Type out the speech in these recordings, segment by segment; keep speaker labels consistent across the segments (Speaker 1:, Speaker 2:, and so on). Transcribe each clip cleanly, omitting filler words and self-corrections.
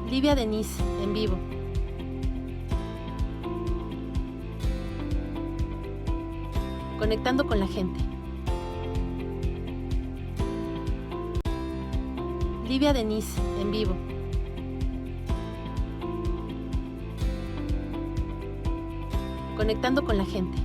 Speaker 1: Livia Denise, en vivo. Conectando con la gente. Livia Denise, en vivo. Conectando con la gente.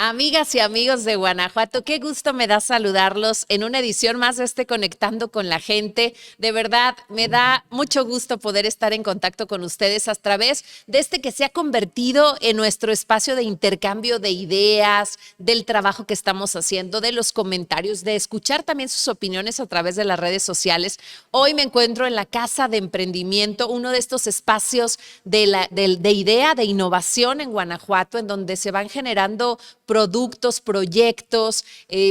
Speaker 2: Amigas y amigos de Guanajuato, qué gusto me da saludarlos en una edición más de Conectando con la Gente. De verdad, me da mucho gusto poder estar en contacto con ustedes a través de que se ha convertido en nuestro espacio de intercambio de ideas, del trabajo que estamos haciendo, de los comentarios, de escuchar también sus opiniones a través de las redes sociales. Hoy me encuentro en la Casa de Emprendimiento, uno de estos espacios de idea, de innovación en Guanajuato, en donde se van generando productos, proyectos,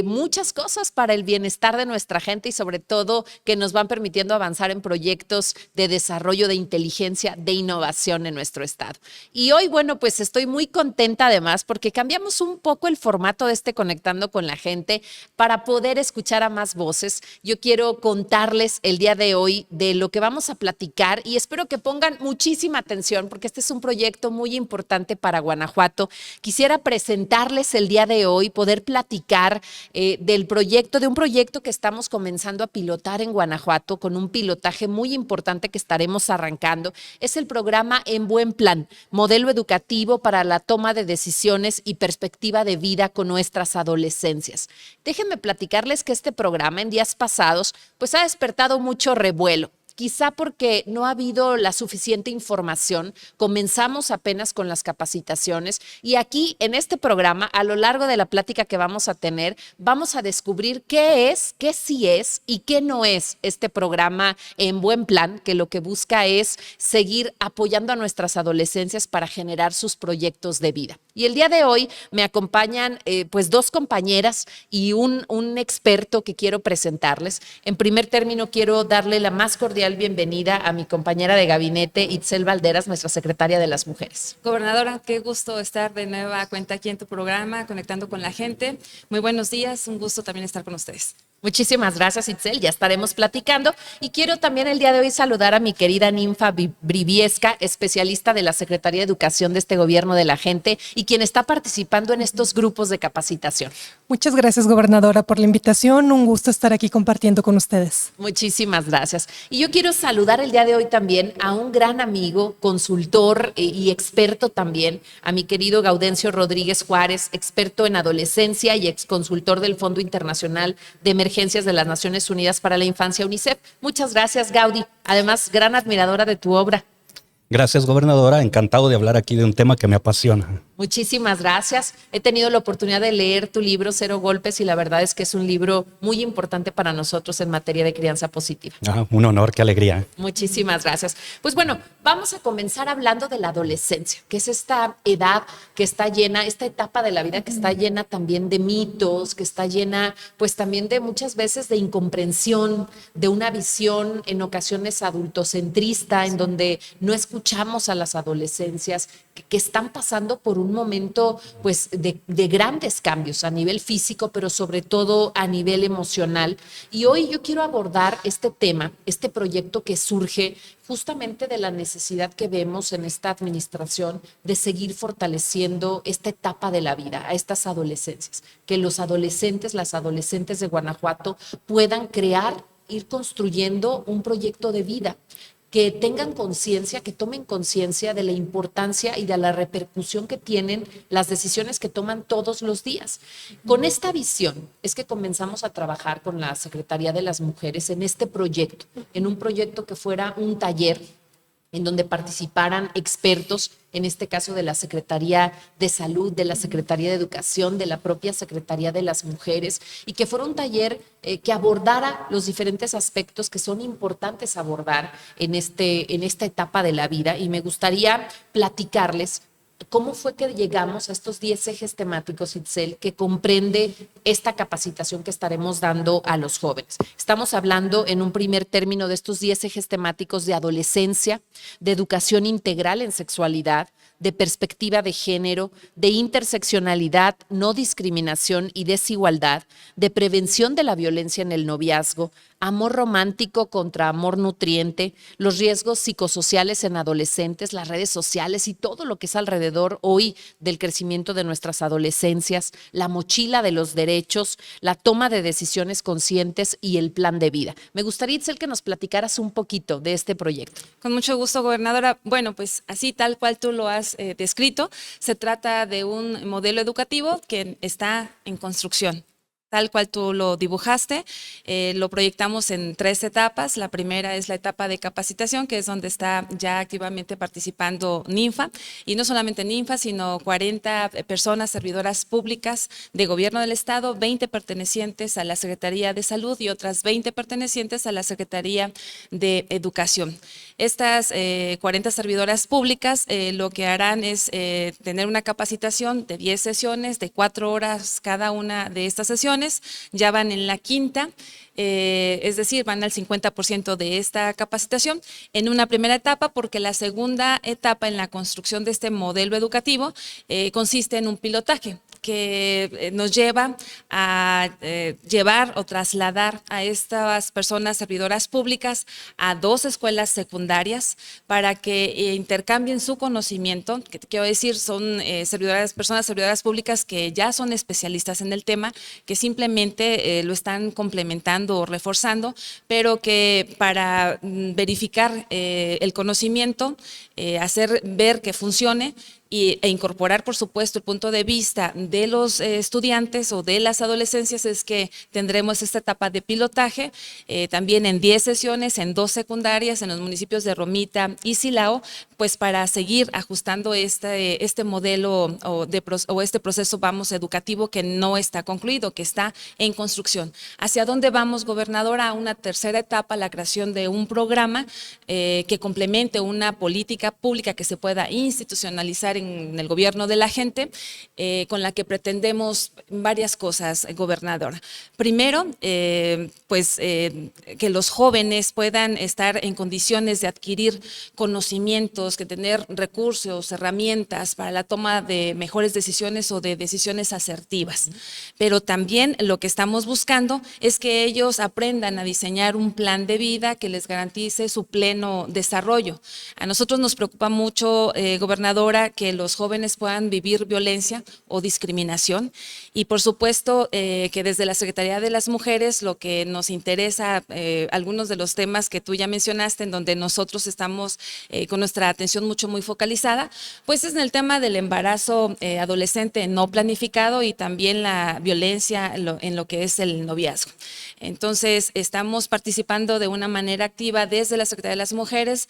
Speaker 2: muchas cosas para el bienestar de nuestra gente y sobre todo que nos van permitiendo avanzar en proyectos de desarrollo de inteligencia, de innovación en nuestro estado. Y hoy, bueno, pues estoy muy contenta además porque cambiamos un poco el formato de Conectando con la Gente para poder escuchar a más voces. Yo quiero contarles el día de hoy de lo que vamos a platicar y espero que pongan muchísima atención porque este es un proyecto muy importante para Guanajuato. Quisiera presentarles el día de hoy, poder platicar de un proyecto que estamos comenzando a pilotar en Guanajuato con un pilotaje muy importante que estaremos arrancando. Es el programa En Buen Plan, modelo educativo para la toma de decisiones y perspectiva de vida con nuestras adolescencias. Déjenme platicarles que este programa en días pasados pues ha despertado mucho revuelo. Quizá porque no ha habido la suficiente información, comenzamos apenas con las capacitaciones y aquí en este programa, a lo largo de la plática que vamos a tener, vamos a descubrir qué es, qué sí es y qué no es este programa En Buen Plan, que lo que busca es seguir apoyando a nuestras adolescencias para generar sus proyectos de vida. Y el día de hoy me acompañan pues dos compañeras y un experto que quiero presentarles. En primer término, quiero darle la más cordial bienvenida a mi compañera de gabinete, Itzel Valderas, nuestra secretaria de las Mujeres.
Speaker 3: Gobernadora, qué gusto estar de nueva cuenta aquí en tu programa, Conectando con la Gente. Muy buenos días, un gusto también estar con ustedes.
Speaker 2: Muchísimas gracias, Itzel, ya estaremos platicando. Y quiero también el día de hoy saludar a mi querida Ninfa Briviesca, especialista de la Secretaría de Educación de este Gobierno de la Gente y quien está participando en estos grupos de capacitación.
Speaker 4: Muchas gracias, gobernadora, por la invitación. Un gusto estar aquí compartiendo con ustedes.
Speaker 2: Muchísimas gracias. Y yo quiero saludar el día de hoy también a un gran amigo, consultor y experto también, a mi querido Gaudencio Rodríguez Juárez, experto en adolescencia y exconsultor del Fondo Internacional de Emergencias de las Naciones Unidas para la Infancia, UNICEF. Muchas gracias, Gaudi. Además, gran admiradora de tu obra.
Speaker 5: Gracias, gobernadora. Encantado de hablar aquí de un tema que me apasiona.
Speaker 2: Muchísimas gracias. He tenido la oportunidad de leer tu libro Cero Golpes y la verdad es que es un libro muy importante para nosotros en materia de crianza positiva.
Speaker 5: Un honor, qué alegría.
Speaker 2: Muchísimas gracias. Pues bueno, vamos a comenzar hablando de la adolescencia, que es esta edad que está llena, esta etapa de la vida que está llena también de mitos, que está llena pues también de muchas veces de incomprensión, de una visión en ocasiones adultocentrista, en donde no escuchamos a las adolescencias que están pasando por un momento pues de grandes cambios a nivel físico, pero sobre todo a nivel emocional. Y hoy yo quiero abordar este tema, este proyecto que surge justamente de la necesidad que vemos en esta administración de seguir fortaleciendo esta etapa de la vida, a estas adolescencias, que los adolescentes, las adolescentes de Guanajuato puedan crear, ir construyendo un proyecto de vida, que tengan conciencia, que tomen conciencia de la importancia y de la repercusión que tienen las decisiones que toman todos los días. Con esta visión es que comenzamos a trabajar con la Secretaría de las Mujeres en este proyecto, en un proyecto que fuera un taller en donde participaran expertos, en este caso de la Secretaría de Salud, de la Secretaría de Educación, de la propia Secretaría de las Mujeres, y que fuera un taller que abordara los diferentes aspectos que son importantes abordar en esta etapa de la vida. Y me gustaría platicarles ¿cómo fue que llegamos a estos 10 ejes temáticos, Itzel, que comprende esta capacitación que estaremos dando a los jóvenes? Estamos hablando en un primer término de estos 10 ejes temáticos de adolescencia, de educación integral en sexualidad, de perspectiva de género, de interseccionalidad, no discriminación y desigualdad, de prevención de la violencia en el noviazgo, amor romántico contra amor nutriente, los riesgos psicosociales en adolescentes, las redes sociales y todo lo que es alrededor hoy del crecimiento de nuestras adolescencias, la mochila de los derechos, la toma de decisiones conscientes y el plan de vida. Me gustaría, Itzel, que nos platicaras un poquito de este proyecto.
Speaker 3: Con mucho gusto, gobernadora. Bueno, pues así tal cual tú lo has descrito, se trata de un modelo educativo que está en construcción. Tal cual tú lo dibujaste, lo proyectamos en 3 etapas. La primera es la etapa de capacitación, que es donde está ya activamente participando Ninfa, y no solamente Ninfa, sino 40 personas servidoras públicas de gobierno del estado, 20 pertenecientes a la Secretaría de Salud y otras 20 pertenecientes a la Secretaría de Educación. Estas 40 servidoras públicas lo que harán es tener una capacitación de 10 sesiones, de 4 horas cada una de estas sesiones. Ya van en la quinta, es decir, van al 50% de esta capacitación en una primera etapa, porque la segunda etapa en la construcción de este modelo educativo consiste en un pilotaje que nos lleva a llevar o trasladar a estas personas servidoras públicas a 2 escuelas secundarias para que intercambien su conocimiento, que quiero decir son personas servidoras públicas que ya son especialistas en el tema, que simplemente lo están complementando o reforzando, pero que para verificar el conocimiento, hacer ver que funcione, e incorporar, por supuesto, el punto de vista de los estudiantes o de las adolescencias, es que tendremos esta etapa de pilotaje, también en 10 sesiones, en 2 secundarias, en los municipios de Romita y Silao, pues para seguir ajustando este modelo o este proceso, educativo que no está concluido, que está en construcción. ¿Hacia dónde vamos, gobernadora? A una tercera etapa, la creación de un programa que complemente una política pública que se pueda institucionalizar en el gobierno de la gente, con la que pretendemos varias cosas, gobernadora. Primero, que los jóvenes puedan estar en condiciones de adquirir conocimientos, que tener recursos, herramientas para la toma de mejores decisiones o de decisiones asertivas. Pero también lo que estamos buscando es que ellos aprendan a diseñar un plan de vida que les garantice su pleno desarrollo. A nosotros nos preocupa mucho, gobernadora, que los jóvenes puedan vivir violencia o discriminación, y por supuesto que desde la Secretaría de las Mujeres lo que nos interesa, algunos de los temas que tú ya mencionaste, en donde nosotros estamos con nuestra atención muy focalizada, pues es en el tema del embarazo adolescente no planificado y también la violencia en lo que es el noviazgo. Entonces, estamos participando de una manera activa desde la Secretaría de las Mujeres,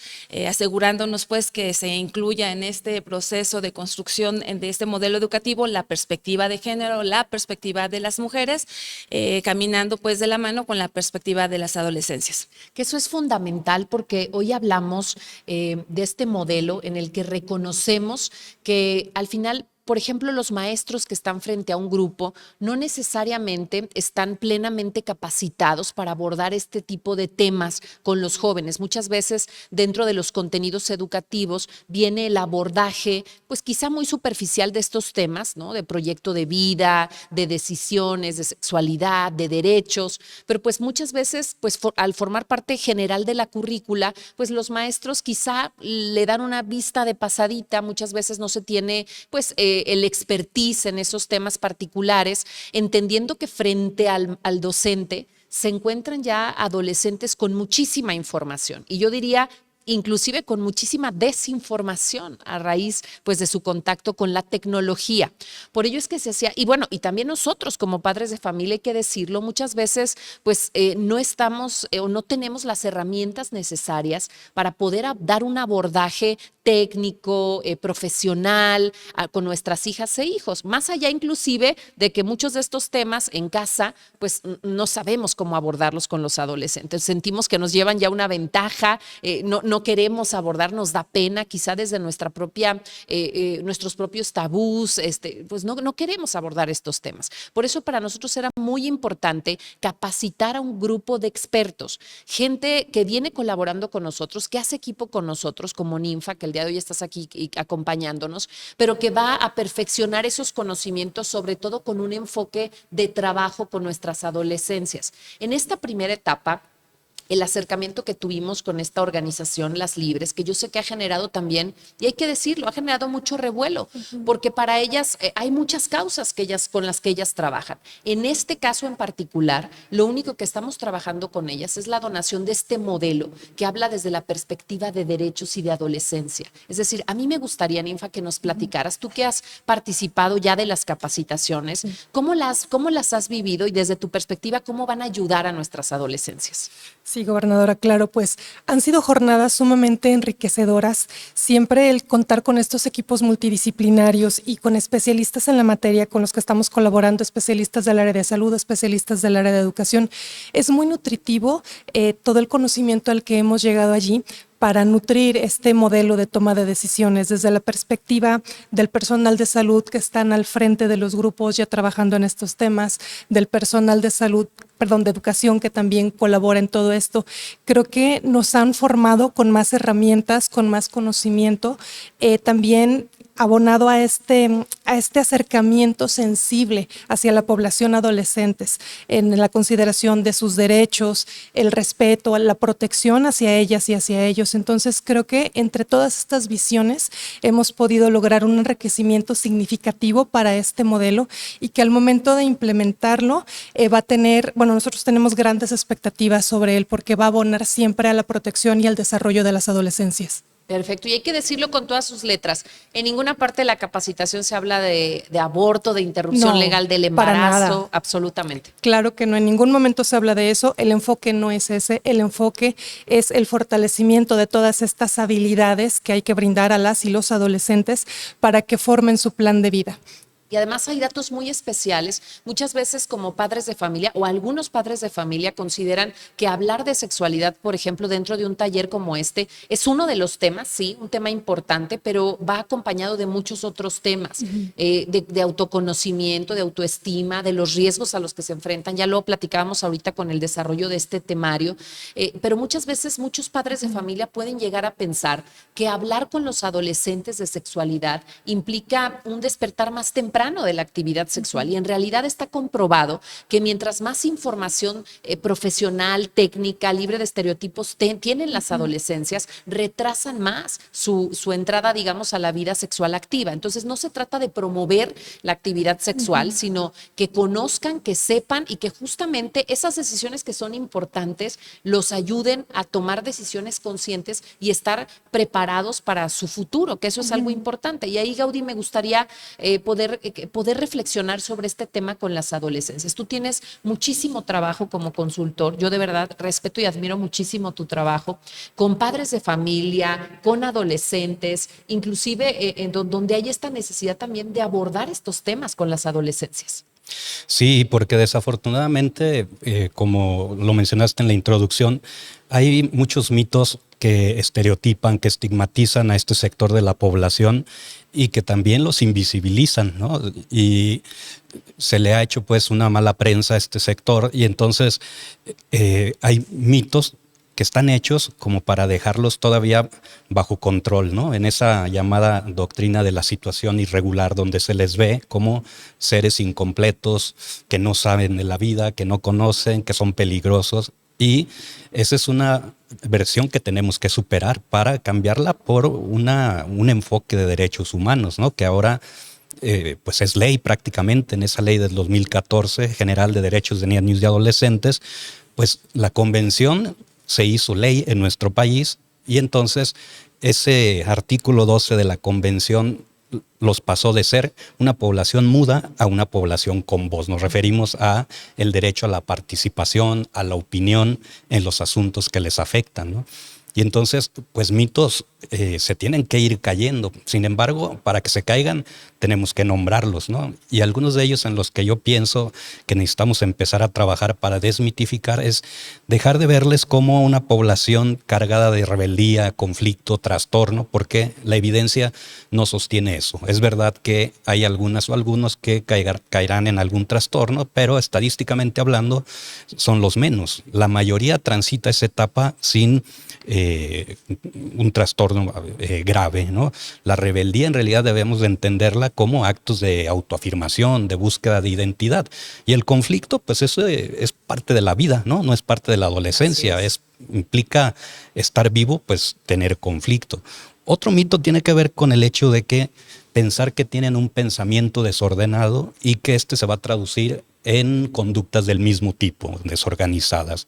Speaker 3: asegurándonos pues que se incluya en este proceso de construcción de este modelo educativo la perspectiva de género, la perspectiva de las mujeres, caminando pues de la mano con la perspectiva de las adolescencias.
Speaker 2: Que eso es fundamental, porque hoy hablamos de este modelo en el que reconocemos que al final, por ejemplo, los maestros que están frente a un grupo no necesariamente están plenamente capacitados para abordar este tipo de temas con los jóvenes. Muchas veces dentro de los contenidos educativos viene el abordaje, pues quizá muy superficial de estos temas, ¿no? De proyecto de vida, de decisiones, de sexualidad, de derechos, pero pues muchas veces, pues al formar parte general de la currícula, pues los maestros quizá le dan una vista de pasadita, muchas veces no se tiene, pues, el expertise en esos temas particulares, entendiendo que frente al docente se encuentran ya adolescentes con muchísima información. Y yo diría, inclusive con muchísima desinformación a raíz pues de su contacto con la tecnología. Por ello es que se hacía, y bueno, y también nosotros como padres de familia, hay que decirlo, muchas veces pues no estamos o no tenemos las herramientas necesarias para poder dar un abordaje técnico, profesional, con nuestras hijas e hijos, más allá inclusive de que muchos de estos temas en casa pues no sabemos cómo abordarlos con los adolescentes, sentimos que nos llevan ya una ventaja, no no queremos abordar, nos da pena, quizá desde nuestra propia, nuestros propios tabús, pues no queremos abordar estos temas. Por eso para nosotros era muy importante capacitar a un grupo de expertos, gente que viene colaborando con nosotros, que hace equipo con nosotros, como Ninfa, que el día de hoy estás aquí acompañándonos, pero que va a perfeccionar esos conocimientos, sobre todo con un enfoque de trabajo con nuestras adolescencias. En esta primera etapa, el acercamiento que tuvimos con esta organización, Las Libres, que yo sé que ha generado también, y hay que decirlo, ha generado mucho revuelo, porque para ellas hay muchas causas con las que ellas trabajan. En este caso en particular, lo único que estamos trabajando con ellas es la donación de este modelo que habla desde la perspectiva de derechos y de adolescencia. Es decir, a mí me gustaría, Ninfa, que nos platicaras, tú que has participado ya de las capacitaciones, ¿cómo las has vivido y desde tu perspectiva, cómo van a ayudar a nuestras adolescencias?
Speaker 4: Sí, gobernadora, claro, pues han sido jornadas sumamente enriquecedoras. Siempre el contar con estos equipos multidisciplinarios y con especialistas en la materia con los que estamos colaborando, especialistas del área de salud, especialistas del área de educación, es muy nutritivo todo el conocimiento al que hemos llegado allí para nutrir este modelo de toma de decisiones desde la perspectiva del personal de salud que están al frente de los grupos ya trabajando en estos temas, del personal de salud, de educación que también colabora en todo esto. Creo que nos han formado con más herramientas, con más conocimiento, también abonado a este acercamiento sensible hacia la población adolescentes, en la consideración de sus derechos, el respeto, la protección hacia ellas y hacia ellos. Entonces, creo que entre todas estas visiones hemos podido lograr un enriquecimiento significativo para este modelo y que al momento de implementarlo va a tener, nosotros tenemos grandes expectativas sobre él porque va a abonar siempre a la protección y al desarrollo de las adolescencias.
Speaker 2: Perfecto, y hay que decirlo con todas sus letras. En ninguna parte de la capacitación se habla de aborto, de interrupción legal del embarazo, absolutamente.
Speaker 4: Claro que no, en ningún momento se habla de eso. El enfoque no es ese, el enfoque es el fortalecimiento de todas estas habilidades que hay que brindar a las y los adolescentes para que formen su plan de vida.
Speaker 2: Y además hay datos muy especiales. Muchas veces como padres de familia o algunos padres de familia consideran que hablar de sexualidad, por ejemplo, dentro de un taller como este, es uno de los temas, sí, un tema importante, pero va acompañado de muchos otros temas, de autoconocimiento, de autoestima, de los riesgos a los que se enfrentan. Ya lo platicábamos ahorita con el desarrollo de este temario, pero muchas veces muchos padres de familia pueden llegar a pensar que hablar con los adolescentes de sexualidad implica un despertar más temprano de la actividad sexual, y en realidad está comprobado que mientras más información profesional, técnica, libre de estereotipos tienen las adolescencias, retrasan más su entrada, digamos, a la vida sexual activa. Entonces no se trata de promover la actividad sexual, sino que conozcan, que sepan y que justamente esas decisiones que son importantes los ayuden a tomar decisiones conscientes y estar preparados para su futuro, que eso es algo importante. Y ahí, Gaudí, me gustaría poder reflexionar sobre este tema con las adolescencias. Tú tienes muchísimo trabajo como consultor. Yo de verdad respeto y admiro muchísimo tu trabajo con padres de familia, con adolescentes, inclusive donde hay esta necesidad también de abordar estos temas con las adolescencias.
Speaker 5: Sí, porque desafortunadamente, como lo mencionaste en la introducción, hay muchos mitos que estereotipan, que estigmatizan a este sector de la población y que también los invisibilizan, ¿no? Y se le ha hecho pues una mala prensa a este sector, y entonces hay mitos que están hechos como para dejarlos todavía bajo control, ¿no? En esa llamada doctrina de la situación irregular, donde se les ve como seres incompletos, que no saben de la vida, que no conocen, que son peligrosos. Y esa es una versión que tenemos que superar para cambiarla por un enfoque de derechos humanos, ¿no? Que ahora pues es ley prácticamente. En esa ley del 2014, General de Derechos de Niños y Adolescentes, pues la convención se hizo ley en nuestro país, y entonces ese artículo 12 de la convención los pasó de ser una población muda a una población con voz. Nos referimos a el derecho a la participación, a la opinión en los asuntos que les afectan, ¿no? Y entonces, pues mitos se tienen que ir cayendo. Sin embargo, para que se caigan, tenemos que nombrarlos, ¿no? Y algunos de ellos en los que yo pienso que necesitamos empezar a trabajar para desmitificar es dejar de verles como una población cargada de rebeldía, conflicto, trastorno, porque la evidencia no sostiene eso. Es verdad que hay algunas o algunos que caerán en algún trastorno, pero estadísticamente hablando son los menos. La mayoría transita esa etapa sin un trastorno grave, ¿no? La rebeldía en realidad debemos de entenderla como actos de autoafirmación, de búsqueda de identidad. Y el conflicto, pues eso es parte de la vida, ¿no? No es parte de la adolescencia, implica estar vivo, pues tener conflicto. Otro mito tiene que ver con el hecho de que pensar que tienen un pensamiento desordenado y que este se va a traducir en conductas del mismo tipo, desorganizadas.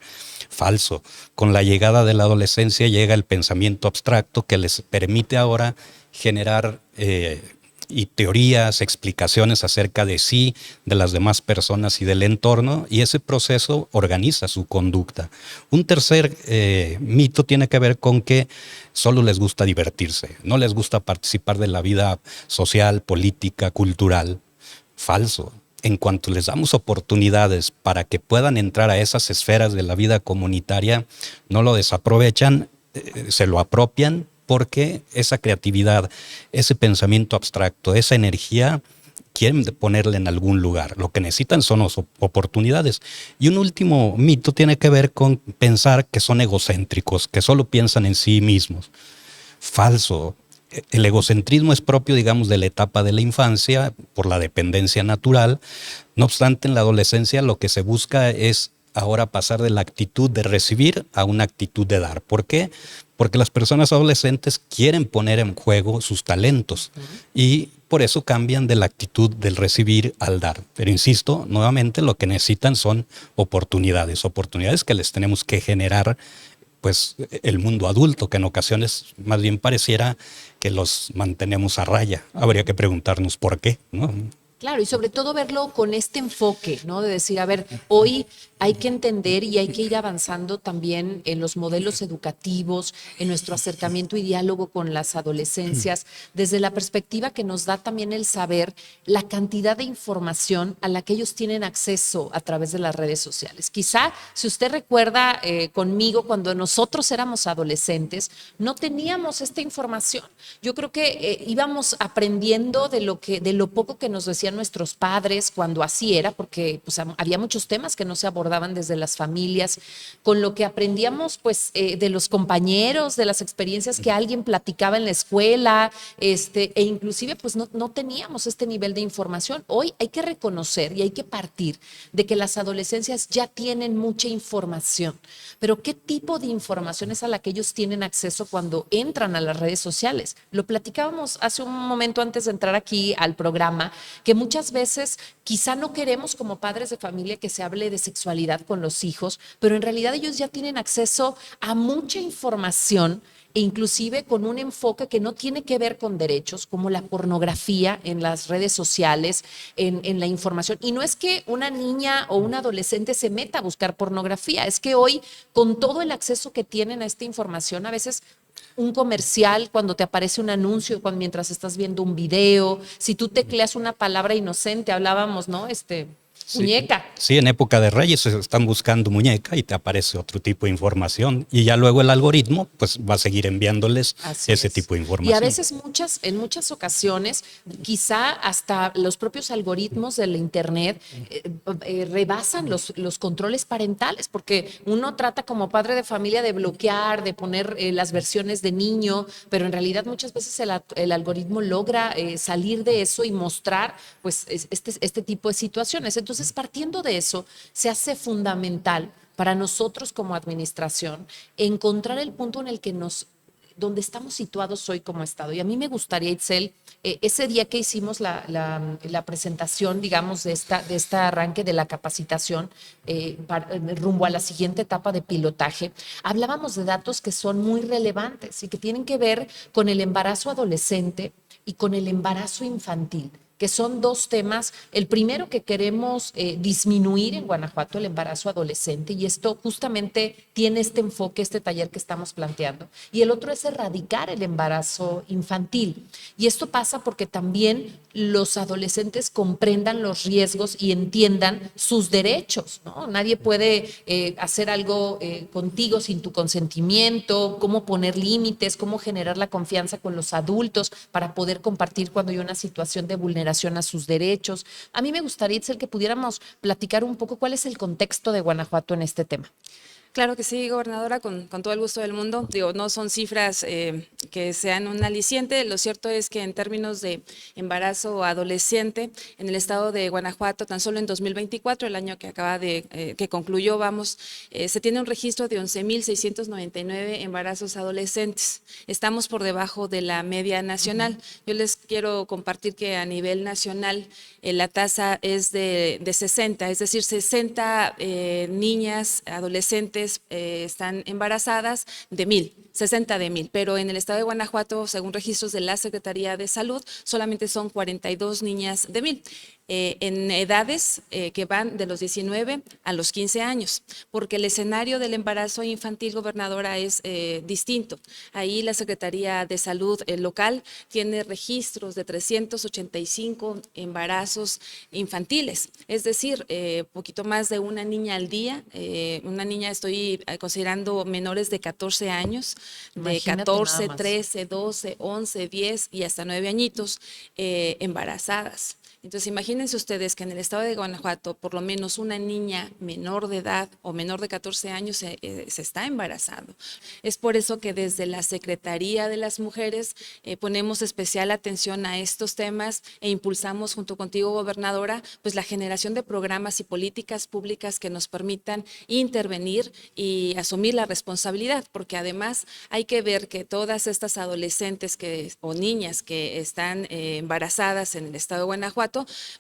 Speaker 5: Falso. Con la llegada de la adolescencia llega el pensamiento abstracto que les permite ahora generar y teorías, explicaciones acerca de sí, de las demás personas y del entorno, y ese proceso organiza su conducta. Un tercer mito tiene que ver con que solo les gusta divertirse, no les gusta participar de la vida social, política, cultural. Falso. En cuanto les damos oportunidades para que puedan entrar a esas esferas de la vida comunitaria, no lo desaprovechan, se lo apropian, porque esa creatividad, ese pensamiento abstracto, esa energía, quieren ponerla en algún lugar. Lo que necesitan son oportunidades. Y un último mito tiene que ver con pensar que son egocéntricos, que solo piensan en sí mismos. Falso. El egocentrismo es propio, digamos, de la etapa de la infancia por la dependencia natural. No obstante, en la adolescencia lo que se busca es ahora pasar de la actitud de recibir a una actitud de dar. ¿Por qué? Porque las personas adolescentes quieren poner en juego sus talentos y por eso cambian de la actitud del recibir al dar. Pero insisto, nuevamente lo que necesitan son oportunidades que les tenemos que generar, pues el mundo adulto, que en ocasiones más bien pareciera que los mantenemos a raya. Habría que preguntarnos por qué, ¿no?
Speaker 2: Claro, y sobre todo verlo con este enfoque, ¿no? De decir, a ver, hoy hay que entender y hay que ir avanzando también en los modelos educativos, en nuestro acercamiento y diálogo con las adolescencias, desde la perspectiva que nos da también el saber la cantidad de información a la que ellos tienen acceso a través de las redes sociales. Quizá, si usted recuerda conmigo, cuando nosotros éramos adolescentes, no teníamos esta información. Yo creo que íbamos aprendiendo de lo poco que nos decían nuestros padres cuando así era, porque pues, había muchos temas que no se abordaban desde las familias, con lo que aprendíamos pues de los compañeros, de las experiencias que alguien platicaba en la escuela, e inclusive pues no teníamos este nivel de información. Hoy hay que reconocer y hay que partir de que las adolescencias ya tienen mucha información, pero ¿qué tipo de información es a la que ellos tienen acceso cuando entran a las redes sociales? Lo platicábamos hace un momento antes de entrar aquí al programa, que muchas veces quizá no queremos como padres de familia que se hable de sexualidad con los hijos, pero en realidad ellos ya tienen acceso a mucha información e inclusive con un enfoque que no tiene que ver con derechos, como la pornografía en las redes sociales, en la información. Y no es que una niña o un adolescente se meta a buscar pornografía, es que hoy, con todo el acceso que tienen a esta información, a veces un comercial, cuando te aparece un anuncio, mientras estás viendo un video, si tú tecleas una palabra inocente, hablábamos, ¿no? Muñeca.
Speaker 5: Sí, en época de Reyes están buscando muñeca y te aparece otro tipo de información y ya luego el algoritmo pues va a seguir enviándoles ese tipo de información.
Speaker 2: Y a veces en muchas ocasiones, quizá hasta los propios algoritmos del internet rebasan los controles parentales, porque uno trata como padre de familia de bloquear, de poner las versiones de niño, pero en realidad muchas veces el algoritmo logra salir de eso y mostrar pues este tipo de situaciones. Entonces, partiendo de eso, se hace fundamental para nosotros como administración encontrar el punto en el que donde estamos situados hoy como Estado. Y a mí me gustaría, Itzel, ese día que hicimos la presentación, digamos, de este arranque de la capacitación rumbo a la siguiente etapa de pilotaje, hablábamos de datos que son muy relevantes y que tienen que ver con el embarazo adolescente y con el embarazo infantil, que son dos temas. El primero que queremos disminuir en Guanajuato, el embarazo adolescente, y esto justamente tiene este enfoque, este taller que estamos planteando. Y el otro es erradicar el embarazo infantil. Y esto pasa porque también los adolescentes comprendan los riesgos y entiendan sus derechos, ¿no? Nadie puede hacer algo contigo sin tu consentimiento, cómo poner límites, cómo generar la confianza con los adultos para poder compartir cuando hay una situación de vulneración a sus derechos. A mí me gustaría, Itzel, que pudiéramos platicar un poco cuál es el contexto de Guanajuato en este tema.
Speaker 3: Claro que sí, gobernadora, con todo el gusto del mundo. Digo, no son cifras que sean un aliciente. Lo cierto es que en términos de embarazo adolescente, en el estado de Guanajuato, tan solo en 2024, el año que acaba de, que concluyó, se tiene un registro de 11,699 embarazos adolescentes. Estamos por debajo de la media nacional. Yo les quiero compartir que a nivel nacional la tasa es de 60, es decir, 60 niñas adolescentes están embarazadas de 1,000, 60 de 1,000, pero en el estado de Guanajuato, según registros de la Secretaría de Salud, solamente son 42 niñas de 1,000. En edades que van de los 19 a los 15 años, porque el escenario del embarazo infantil, gobernadora, es distinto. Ahí la Secretaría de Salud local tiene registros de 385 embarazos infantiles, es decir, poquito más de una niña al día. Una niña, estoy considerando menores de 14 años, de 14, 13, 12, 11, 10 y hasta 9 añitos embarazadas. Entonces, imagínense ustedes que en el estado de Guanajuato, por lo menos una niña menor de edad o menor de 14 años se está embarazando. Es por eso que desde la Secretaría de las Mujeres ponemos especial atención a estos temas e impulsamos junto contigo, gobernadora, pues la generación de programas y políticas públicas que nos permitan intervenir y asumir la responsabilidad, porque además hay que ver que todas estas adolescentes o niñas que están embarazadas en el estado de Guanajuato,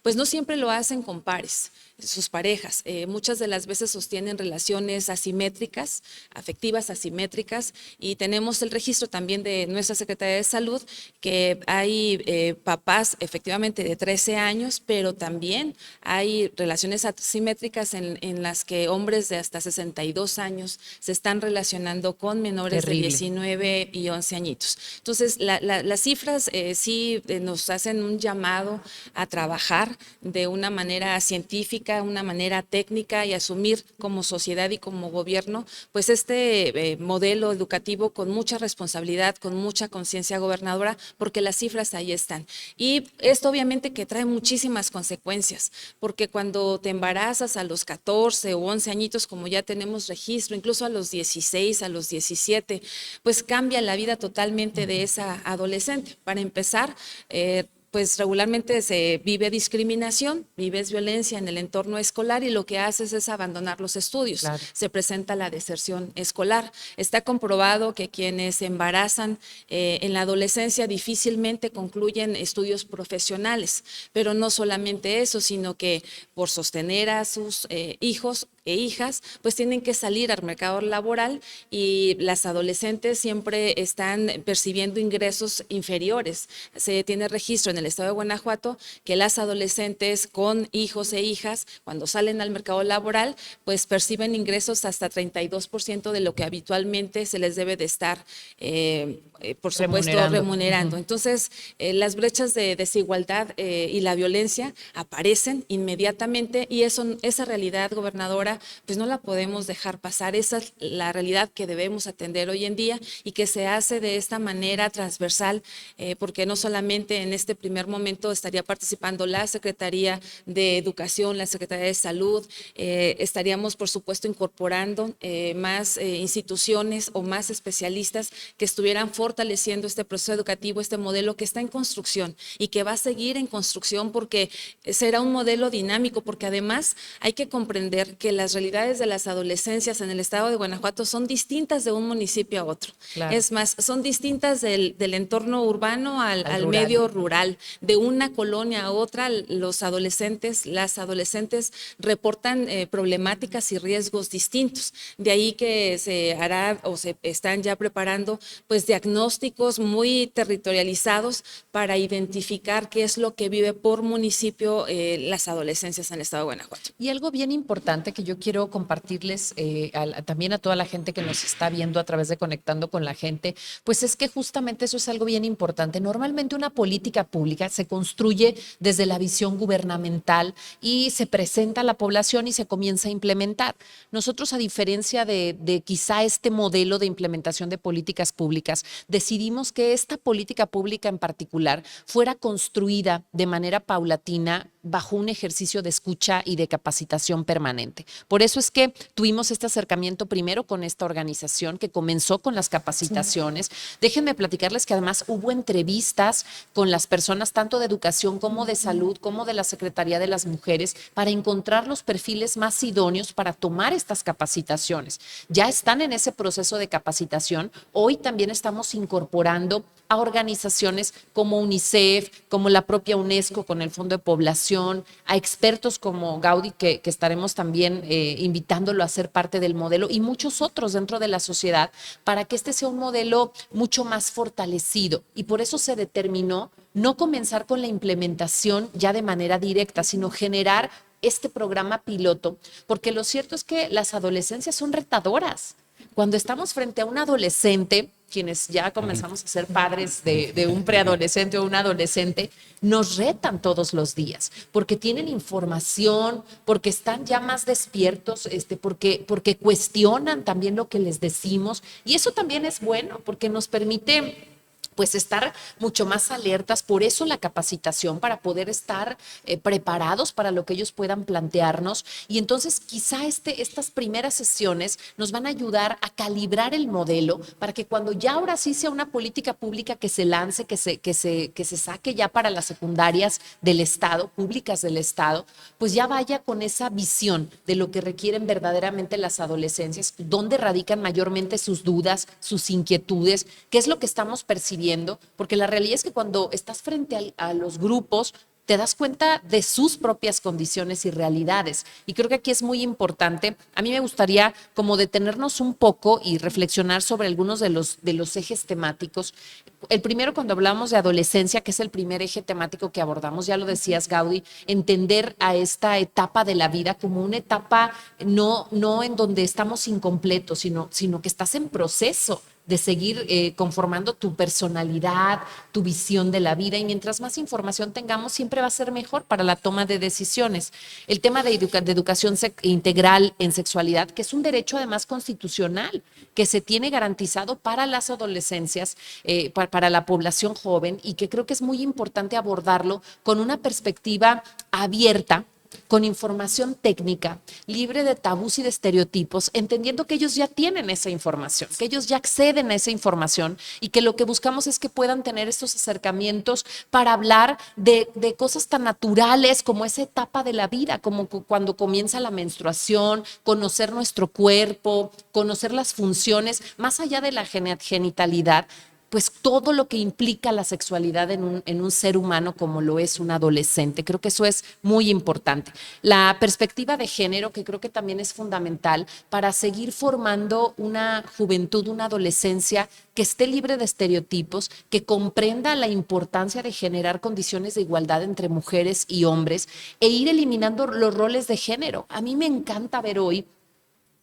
Speaker 3: pues no siempre lo hacen con pares, sus parejas. Muchas de las veces sostienen relaciones asimétricas, afectivas asimétricas, y tenemos el registro también de nuestra Secretaría de Salud que hay papás efectivamente de 13 años, pero también hay relaciones asimétricas en las que hombres de hasta 62 años se están relacionando con menores de 19 y 11 añitos. Entonces, las cifras sí nos hacen un llamado a trabajar de una manera científica, una manera técnica y asumir como sociedad y como gobierno pues este modelo educativo con mucha responsabilidad, con mucha conciencia, gobernadora, porque las cifras ahí están. Y esto obviamente que trae muchísimas consecuencias, porque cuando te embarazas a los 14 o 11 añitos, como ya tenemos registro, incluso a los 16, a los 17, pues cambia la vida totalmente de esa adolescente. Para empezar, pues regularmente se vive discriminación, vives violencia en el entorno escolar y lo que haces es abandonar los estudios. Claro. Se presenta la deserción escolar. Está comprobado que quienes se embarazan en la adolescencia difícilmente concluyen estudios profesionales, pero no solamente eso, sino que por sostener a sus hijos e hijas, pues tienen que salir al mercado laboral y las adolescentes siempre están percibiendo ingresos inferiores. Se tiene registro en el estado de Guanajuato que las adolescentes con hijos e hijas, cuando salen al mercado laboral, pues perciben ingresos hasta 32% de lo que habitualmente se les debe de estar, por supuesto, remunerando. Entonces, las brechas de desigualdad y la violencia aparecen inmediatamente y esa realidad, gobernadora, pues no la podemos dejar pasar. Esa es la realidad que debemos atender hoy en día y que se hace de esta manera transversal, porque no solamente en este primer momento estaría participando la Secretaría de Educación, la Secretaría de Salud, estaríamos por supuesto incorporando más instituciones o más especialistas que estuvieran fortaleciendo este proceso educativo, este modelo que está en construcción y que va a seguir en construcción porque será un modelo dinámico, porque además hay que comprender que las realidades de las adolescencias en el estado de Guanajuato son distintas de un municipio a otro.
Speaker 2: Claro.
Speaker 3: Es más, son distintas del entorno urbano al
Speaker 2: rural.
Speaker 3: medio rural. De una colonia a otra, las adolescentes reportan problemáticas y riesgos distintos. De ahí que se hará o se están ya preparando pues diagnósticos muy territorializados para identificar qué es lo que vive por municipio las adolescencias en el estado de Guanajuato.
Speaker 2: Y algo bien importante que yo quiero compartirles también a toda la gente que nos está viendo a través de Conectando con la Gente, pues es que justamente eso es algo bien importante. Normalmente una política pública se construye desde la visión gubernamental y se presenta a la población y se comienza a implementar. Nosotros, a diferencia de quizá este modelo de implementación de políticas públicas, decidimos que esta política pública en particular fuera construida de manera paulatina bajo un ejercicio de escucha y de capacitación permanente. Por eso es que tuvimos este acercamiento primero con esta organización que comenzó con las capacitaciones. Sí. Déjenme platicarles que además hubo entrevistas con las personas tanto de educación como de salud, como de la Secretaría de las Mujeres, para encontrar los perfiles más idóneos para tomar estas capacitaciones. Ya están en ese proceso de capacitación. Hoy también estamos incorporando a organizaciones como UNICEF, como la propia UNESCO con el Fondo de Población, a expertos como Gaudí, que estaremos también invitándolo a ser parte del modelo, y muchos otros dentro de la sociedad, para que este sea un modelo mucho más fortalecido. Y por eso se determinó no comenzar con la implementación ya de manera directa, sino generar este programa piloto, porque lo cierto es que las adolescencias son retadoras. Cuando estamos frente a un adolescente, quienes ya comenzamos a ser padres de un preadolescente o un adolescente, nos retan todos los días, porque tienen información, porque están ya más despiertos, porque cuestionan también lo que les decimos, y eso también es bueno, porque nos permite pues estar mucho más alertas. Por eso la capacitación, para poder estar preparados para lo que ellos puedan plantearnos. Y entonces quizá estas primeras sesiones nos van a ayudar a calibrar el modelo para que cuando ya ahora sí sea una política pública que se lance, que se saque ya para las secundarias del Estado, públicas del Estado, pues ya vaya con esa visión de lo que requieren verdaderamente las adolescencias, dónde radican mayormente sus dudas, sus inquietudes, qué es lo que estamos percibiendo, porque la realidad es que cuando estás frente a los grupos, te das cuenta de sus propias condiciones y realidades. Y creo que aquí es muy importante. A mí me gustaría como detenernos un poco y reflexionar sobre algunos de los ejes temáticos. El primero, cuando hablamos de adolescencia, que es el primer eje temático que abordamos, ya lo decías, Gaudí, entender a esta etapa de la vida como una etapa no en donde estamos incompletos, sino que estás en proceso de seguir conformando tu personalidad, tu visión de la vida, y mientras más información tengamos, siempre va a ser mejor para la toma de decisiones. El tema de educación integral en sexualidad, que es un derecho además constitucional, que se tiene garantizado para las adolescencias, para la población joven, y que creo que es muy importante abordarlo con una perspectiva abierta, con información técnica, libre de tabús y de estereotipos, entendiendo que ellos ya tienen esa información, que ellos ya acceden a esa información, y que lo que buscamos es que puedan tener estos acercamientos para hablar de cosas tan naturales como esa etapa de la vida, como cuando comienza la menstruación, conocer nuestro cuerpo, conocer las funciones, más allá de la genitalidad, pues todo lo que implica la sexualidad en un ser humano como lo es un adolescente. Creo que eso es muy importante. La perspectiva de género, que creo que también es fundamental para seguir formando una juventud, una adolescencia que esté libre de estereotipos, que comprenda la importancia de generar condiciones de igualdad entre mujeres y hombres e ir eliminando los roles de género. A mí me encanta ver hoy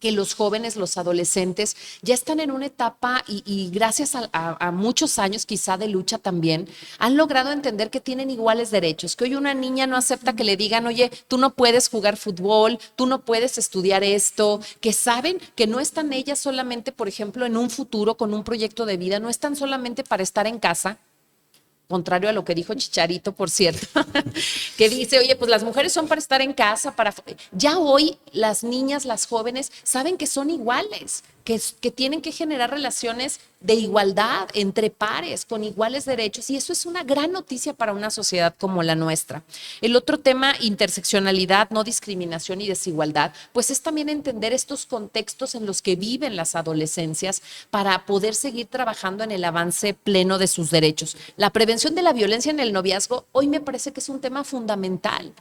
Speaker 2: que los jóvenes, los adolescentes, ya están en una etapa y gracias a muchos años quizá de lucha también, han logrado entender que tienen iguales derechos, que hoy una niña no acepta que le digan, oye, tú no puedes jugar fútbol, tú no puedes estudiar esto, que saben que no están ellas solamente, por ejemplo, en un futuro con un proyecto de vida, no están solamente para estar en casa, contrario a lo que dijo Chicharito, por cierto, que dice, oye, pues las mujeres son para estar en casa, ya hoy las niñas, las jóvenes, saben que son iguales, que tienen que generar relaciones de igualdad entre pares, con iguales derechos, y eso es una gran noticia para una sociedad como la nuestra. El otro tema, interseccionalidad, no discriminación y desigualdad, pues es también entender estos contextos en los que viven las adolescencias para poder seguir trabajando en el avance pleno de sus derechos. La prevención de la violencia en el noviazgo hoy me parece que es un tema fundamental.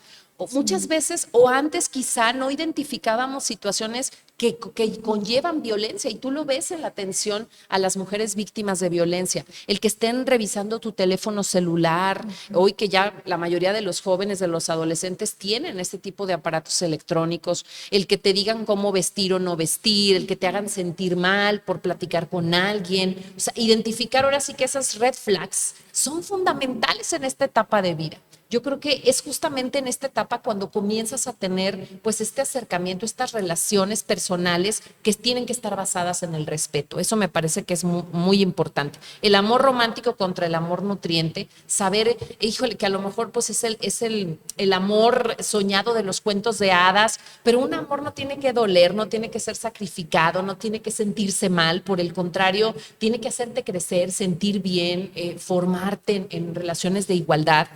Speaker 2: Muchas veces o antes quizá no identificábamos situaciones que conllevan violencia, y tú lo ves en la atención a las mujeres víctimas de violencia. El que estén revisando tu teléfono celular, hoy que ya la mayoría de los jóvenes, de los adolescentes tienen este tipo de aparatos electrónicos, el que te digan cómo vestir o no vestir, el que te hagan sentir mal por platicar con alguien, o sea, identificar ahora sí que esas red flags son fundamentales en esta etapa de vida. Yo creo que es justamente en esta etapa cuando comienzas a tener pues este acercamiento, estas relaciones personales que tienen que estar basadas en el respeto. Eso me parece que es muy, muy importante. El amor romántico contra el amor nutriente, saber, híjole, que a lo mejor pues es el amor soñado de los cuentos de hadas, pero un amor no tiene que doler, no tiene que ser sacrificado, no tiene que sentirse mal, por el contrario, tiene que hacerte crecer, sentir bien, formarte en relaciones de igualdad.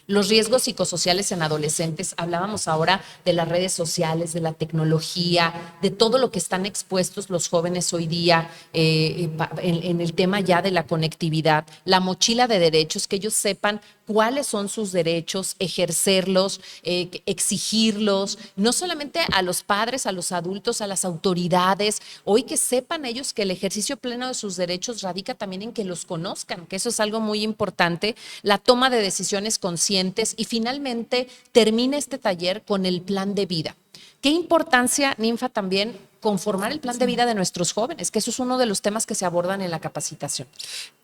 Speaker 2: Los riesgos psicosociales en adolescentes, hablábamos ahora de las redes sociales, de la tecnología, de todo lo que están expuestos los jóvenes hoy día en el tema ya de la conectividad, la mochila de derechos, que ellos sepan cuáles son sus derechos, ejercerlos, exigirlos, no solamente a los padres, a los adultos, a las autoridades, hoy que sepan ellos que el ejercicio pleno de sus derechos radica también en que los conozcan, que eso es algo muy importante, la toma de decisiones conscientes, y finalmente termina este taller con el plan de vida. ¿Qué importancia, Ninfa, también conformar el plan de vida de nuestros jóvenes? Que eso es uno de los temas que se abordan en la capacitación.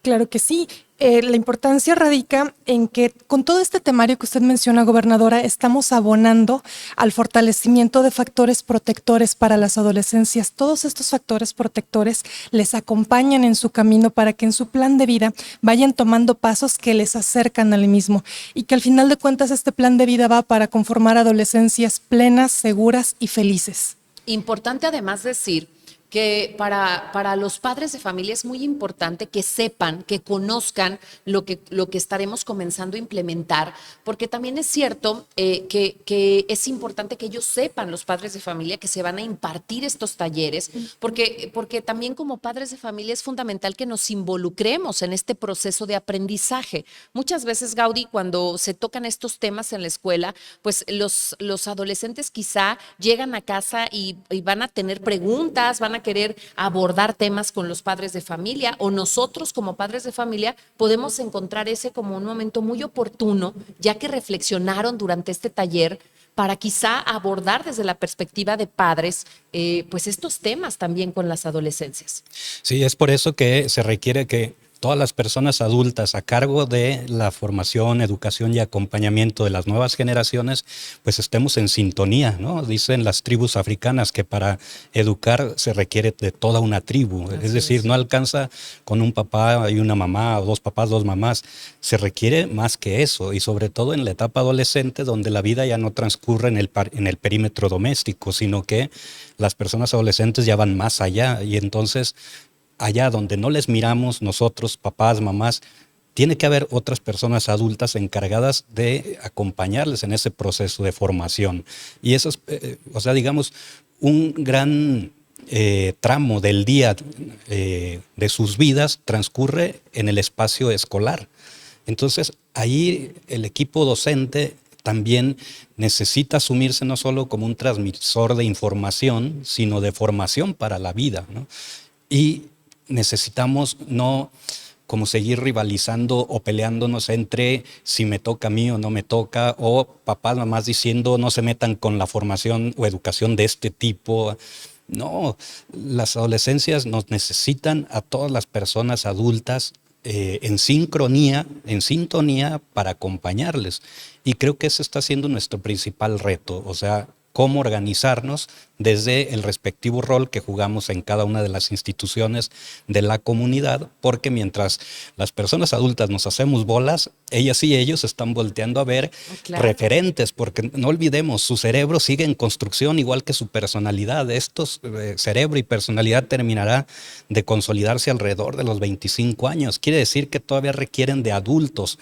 Speaker 4: Claro que sí. La importancia radica en que con todo este temario que usted menciona, gobernadora, estamos abonando al fortalecimiento de factores protectores para las adolescencias. Todos estos factores protectores les acompañan en su camino para que en su plan de vida vayan tomando pasos que les acercan al mismo, y que al final de cuentas este plan de vida va para conformar adolescencias plenas, seguras y felices.
Speaker 2: Importante además decir que para los padres de familia es muy importante que sepan, que conozcan lo que estaremos comenzando a implementar, porque también es cierto que es importante que ellos sepan, los padres de familia, que se van a impartir estos talleres, porque también como padres de familia es fundamental que nos involucremos en este proceso de aprendizaje. Muchas veces, Gaudí, cuando se tocan estos temas en la escuela, pues los adolescentes quizá llegan a casa y van a tener preguntas, van a querer abordar temas con los padres de familia, o nosotros como padres de familia podemos encontrar ese como un momento muy oportuno, ya que reflexionaron durante este taller, para quizá abordar desde la perspectiva de padres pues estos temas también con las adolescencias.
Speaker 5: Sí, es por eso que se requiere que todas las personas adultas a cargo de la formación, educación y acompañamiento de las nuevas generaciones, pues estemos en sintonía, ¿no? Dicen las tribus africanas que para educar se requiere de toda una tribu. Es decir, no alcanza con un papá y una mamá, o dos papás, dos mamás. Se requiere más que eso, y sobre todo en la etapa adolescente, donde la vida ya no transcurre en el perímetro doméstico, sino que las personas adolescentes ya van más allá, y entonces allá donde no les miramos nosotros, papás, mamás, tiene que haber otras personas adultas encargadas de acompañarles en ese proceso de formación. Y eso es, digamos, un gran tramo del día de sus vidas transcurre en el espacio escolar. Entonces, ahí el equipo docente también necesita asumirse no solo como un transmisor de información, sino de formación para la vida, ¿no? Y necesitamos no como seguir rivalizando o peleándonos entre si me toca a mí o no me toca, o papás, mamás diciendo no se metan con la formación o educación de este tipo. No, las adolescencias nos necesitan a todas las personas adultas en sincronía, en sintonía, para acompañarles. Y creo que ese está siendo nuestro principal reto. O sea, cómo organizarnos desde el respectivo rol que jugamos en cada una de las instituciones de la comunidad, porque mientras las personas adultas nos hacemos bolas, ellas y ellos están volteando a ver referentes, porque no olvidemos, su cerebro sigue en construcción igual que su personalidad. Cerebro y personalidad terminará de consolidarse alrededor de los 25 años. Quiere decir que todavía requieren de adultos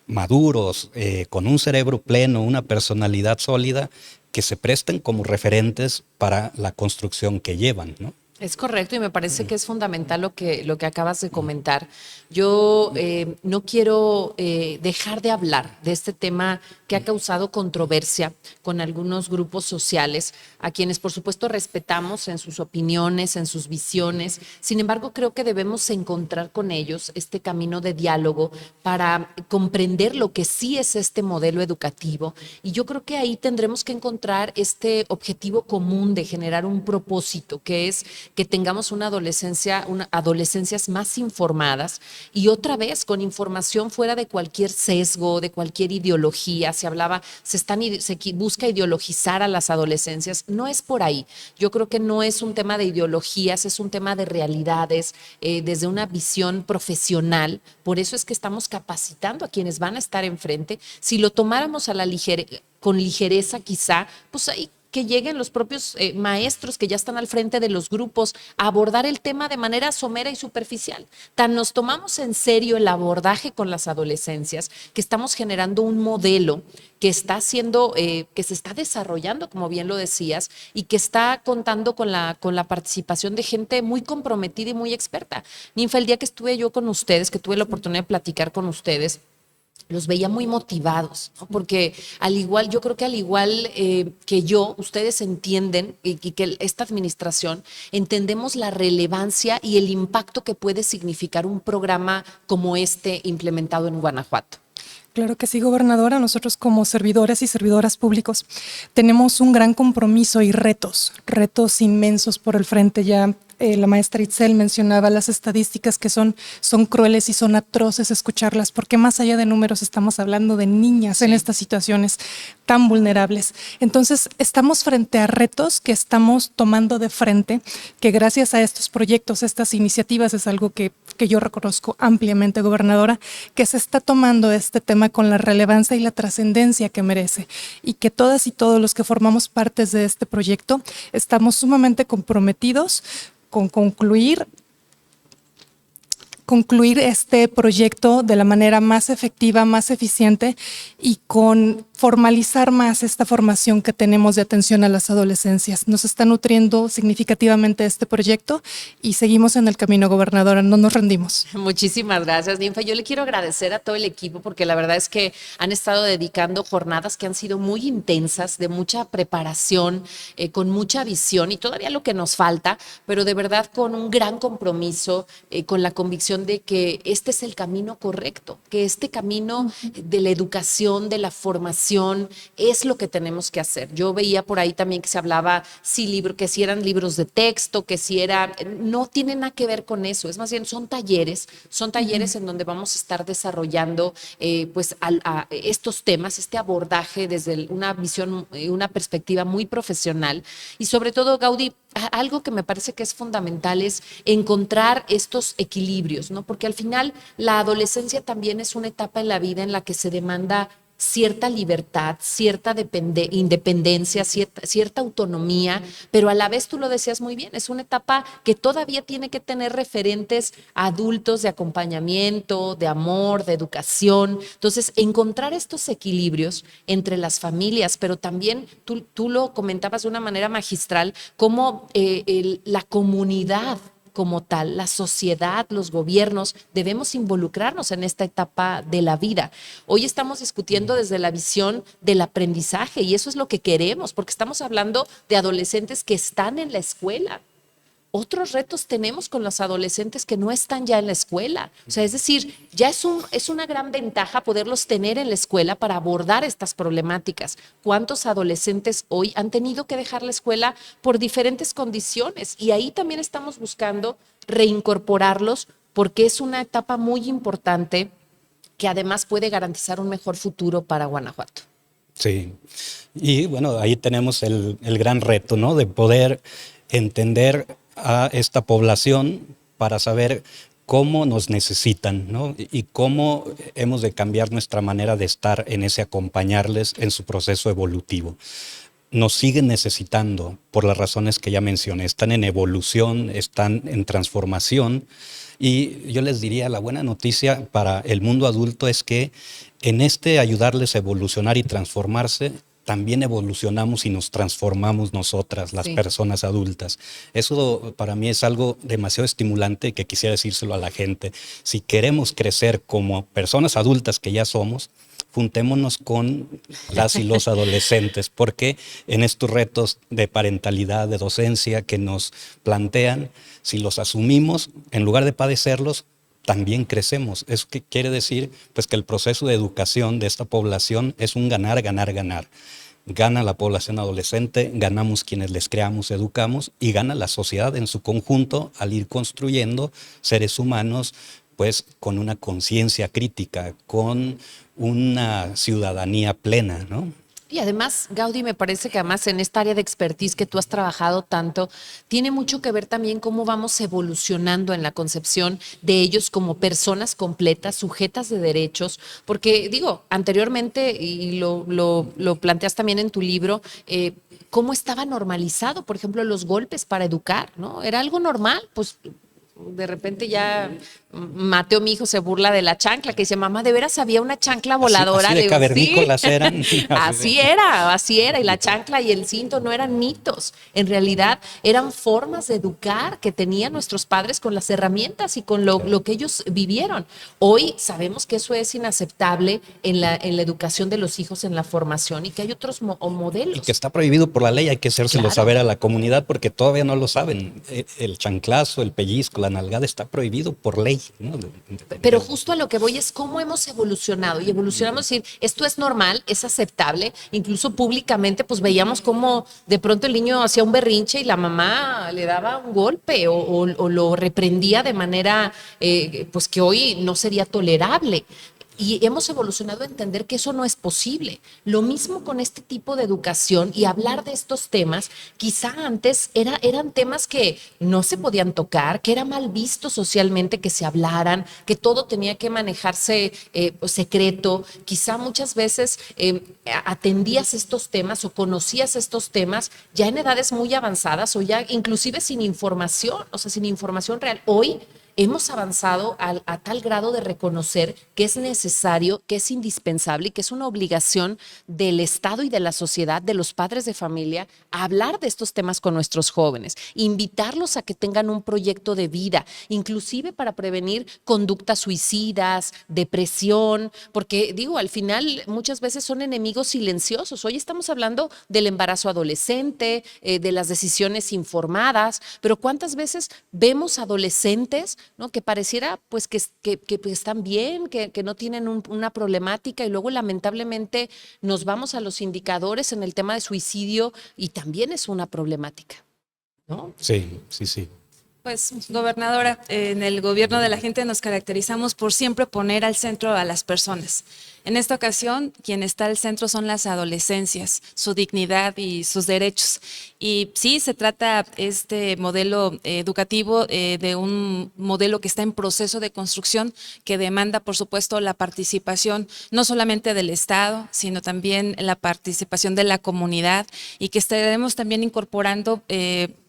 Speaker 5: maduros, con un cerebro pleno, una personalidad sólida, que se presten como referentes para la construcción que llevan, ¿no?
Speaker 2: Es correcto y me parece que es fundamental lo que acabas de comentar. Yo no quiero dejar de hablar de este tema que ha causado controversia con algunos grupos sociales, a quienes por supuesto respetamos en sus opiniones, en sus visiones. Sin embargo, creo que debemos encontrar con ellos este camino de diálogo para comprender lo que sí es este modelo educativo. Y yo creo que ahí tendremos que encontrar este objetivo común de generar un propósito, que es que tengamos adolescencias más informadas y otra vez con información fuera de cualquier sesgo, de cualquier ideología. Se busca ideologizar a las adolescencias. No es por ahí. Yo creo que no es un tema de ideologías, es un tema de realidades, desde una visión profesional. Por eso es que estamos capacitando a quienes van a estar enfrente. Si lo tomáramos con ligereza quizá, pues ahí que lleguen los propios maestros que ya están al frente de los grupos a abordar el tema de manera somera y superficial. Tan nos tomamos en serio el abordaje con las adolescencias que estamos generando un modelo que está que se está desarrollando, como bien lo decías, y que está contando con la participación de gente muy comprometida y muy experta. Ninfa, el día que estuve yo con ustedes, que tuve la oportunidad de platicar con ustedes, los veía muy motivados, ¿no? Porque yo creo que al igual que yo, ustedes entienden y que esta administración entendemos la relevancia y el impacto que puede significar un programa como este implementado en Guanajuato.
Speaker 4: Claro que sí, gobernadora. Nosotros como servidores y servidoras públicos tenemos un gran compromiso y retos inmensos por el frente. Ya la maestra Itzel mencionaba las estadísticas que son crueles y son atroces escucharlas, porque más allá de números estamos hablando de niñas en estas situaciones tan vulnerables. Entonces, estamos frente a retos que estamos tomando de frente, que gracias a estos proyectos, estas iniciativas, es algo que yo reconozco ampliamente, gobernadora, que se está tomando este tema con la relevancia y la trascendencia que merece, y que todas y todos los que formamos partes de este proyecto estamos sumamente comprometidos con concluir este proyecto de la manera más efectiva, más eficiente y con formalizar más esta formación que tenemos de atención a las adolescencias. Nos está nutriendo significativamente este proyecto y seguimos en el camino, gobernadora, no nos rendimos.
Speaker 2: Muchísimas gracias, Ninfa. Yo le quiero agradecer a todo el equipo porque la verdad es que han estado dedicando jornadas que han sido muy intensas, de mucha preparación, con mucha visión y todavía lo que nos falta, pero de verdad con un gran compromiso, con la convicción de que este es el camino correcto, que este camino de la educación, de la formación, es lo que tenemos que hacer. Yo veía por ahí también que se hablaba que si eran libros de texto, no tiene nada que ver con eso, es más bien son talleres en donde vamos a estar desarrollando estos temas, este abordaje desde una visión, una perspectiva muy profesional y sobre todo, Gaudí, algo que me parece que es fundamental es encontrar estos equilibrios, ¿no? Porque al final la adolescencia también es una etapa en la vida en la que se demanda cierta libertad, cierta independencia, cierta autonomía, pero a la vez, tú lo decías muy bien, es una etapa que todavía tiene que tener referentes adultos de acompañamiento, de amor, de educación. Entonces, encontrar estos equilibrios entre las familias, pero también tú lo comentabas de una manera magistral, cómo la comunidad como tal, la sociedad, los gobiernos, debemos involucrarnos en esta etapa de la vida. Hoy estamos discutiendo desde la visión del aprendizaje y eso es lo que queremos, porque estamos hablando de adolescentes que están en la escuela. Otros retos tenemos con los adolescentes que no están ya en la escuela. O sea, es decir, ya es una gran ventaja poderlos tener en la escuela para abordar estas problemáticas. ¿Cuántos adolescentes hoy han tenido que dejar la escuela por diferentes condiciones? Y ahí también estamos buscando reincorporarlos porque es una etapa muy importante que además puede garantizar un mejor futuro para Guanajuato.
Speaker 5: Sí. Y bueno, ahí tenemos el gran reto, ¿no? De poder entender a esta población para saber cómo nos necesitan, ¿no? Y cómo hemos de cambiar nuestra manera de estar en ese acompañarles en su proceso evolutivo. Nos siguen necesitando por las razones que ya mencioné. Están en evolución, están en transformación. Y yo les diría, la buena noticia para el mundo adulto es que en este ayudarles a evolucionar y transformarse, también evolucionamos y nos transformamos nosotras, las personas adultas. Eso para mí es algo demasiado estimulante que quisiera decírselo a la gente. Si queremos crecer como personas adultas que ya somos, juntémonos con las y los adolescentes, porque en estos retos de parentalidad, de docencia que nos plantean, si los asumimos, en lugar de padecerlos, también crecemos. ¿Eso qué quiere decir? Pues que el proceso de educación de esta población es un ganar, ganar, ganar. Gana la población adolescente, ganamos quienes les creamos, educamos, y gana la sociedad en su conjunto al ir construyendo seres humanos pues con una conciencia crítica, con una ciudadanía plena, ¿no?
Speaker 2: Y además, Gaudí, me parece que además en esta área de expertise que tú has trabajado tanto, tiene mucho que ver también cómo vamos evolucionando en la concepción de ellos como personas completas, sujetas de derechos, porque digo, anteriormente, y lo planteas también en tu libro, cómo estaba normalizado, por ejemplo, los golpes para educar, ¿no? Era algo normal, pues de repente ya Mateo, mi hijo, se burla de la chancla, que dice, mamá, ¿de veras había una chancla voladora?
Speaker 5: Así de
Speaker 2: Digo,
Speaker 5: cavernícolas
Speaker 2: sí.
Speaker 5: eran.
Speaker 2: Así era, y la chancla y el cinto no eran mitos, en realidad eran formas de educar que tenían nuestros padres con las herramientas y con lo que ellos vivieron. Hoy sabemos que eso es inaceptable en la educación de los hijos, en la formación, y que hay otros modelos.
Speaker 5: Y que está prohibido por la ley, hay que hacérselo
Speaker 2: Claro.
Speaker 5: saber a la comunidad porque todavía no lo saben. El chanclazo, el pellizco, la nalgada está prohibido por ley, ¿no?
Speaker 2: Pero justo a lo que voy es cómo hemos evolucionado, y evolucionamos, decir, esto es normal, es aceptable, incluso públicamente pues veíamos cómo de pronto el niño hacía un berrinche y la mamá le daba un golpe o lo reprendía de manera pues que hoy no sería tolerable. Y hemos evolucionado a entender que eso no es posible. Lo mismo con este tipo de educación y hablar de estos temas. Quizá antes eran temas que no se podían tocar, que era mal visto socialmente que se hablaran, que todo tenía que manejarse secreto. Quizá muchas veces atendías estos temas o conocías estos temas ya en edades muy avanzadas o ya inclusive sin información, o sea, sin información real. Hoy hemos avanzado a tal grado de reconocer que es necesario, que es indispensable y que es una obligación del Estado y de la sociedad, de los padres de familia, a hablar de estos temas con nuestros jóvenes, invitarlos a que tengan un proyecto de vida, inclusive para prevenir conductas suicidas, depresión, porque digo, al final muchas veces son enemigos silenciosos. Hoy estamos hablando del embarazo adolescente, de las decisiones informadas, pero ¿cuántas veces vemos adolescentes, ¿no?, que pareciera pues que están bien, que no tienen una problemática, y luego lamentablemente nos vamos a los indicadores en el tema de suicidio y también es una problemática, ¿no?
Speaker 5: Sí, sí, sí.
Speaker 3: Pues, gobernadora, en el gobierno de la gente nos caracterizamos por siempre poner al centro a las personas. En esta ocasión, quien está al centro son las adolescencias, su dignidad y sus derechos. Y sí, se trata este modelo educativo de un modelo que está en proceso de construcción, que demanda, por supuesto, la participación no solamente del Estado, sino también la participación de la comunidad, y que estaremos también incorporando